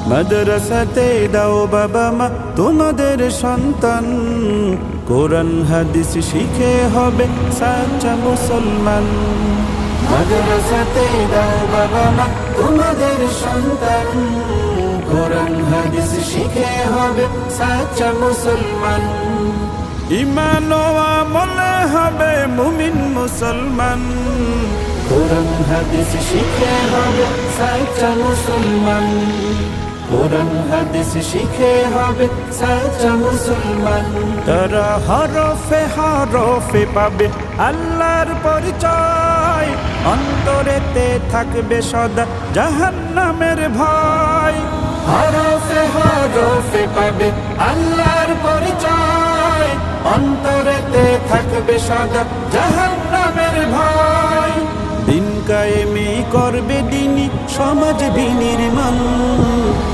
মাদ্রাসাতে দাও বাবা মা তোমাদের সন্তান, কোরআন হাদিস শিখে হবে সাচ্চা মুসলমান। মাদ্রাসাতে দাও বাবা মা তোমাদের সন্তান, কোরআন হাদিস শিখে হবে সাচ্চা মুসলমান। ঈমান ও আমলে হবে মুমিন মুসলমান, কোরআন হাদিস শিখে হবে সাচ্চা মুসলমান। কোরআন হাদিস শিখে হবে সাচ্চা মুসলমান। তারা হরফে হরফে পাবে আল্লাহর পরিচয়, অন্তরেতে থাকবে সদা জাহান্নামের ভয়। হরফে হরফে পাবে আল্লাহর পরিচয়, অন্তরেতে থাকবে সদা জাহান্নামের ভয়। দিন কায়েমী করবে দ্বীনি সমাজ বিনির্মাণ।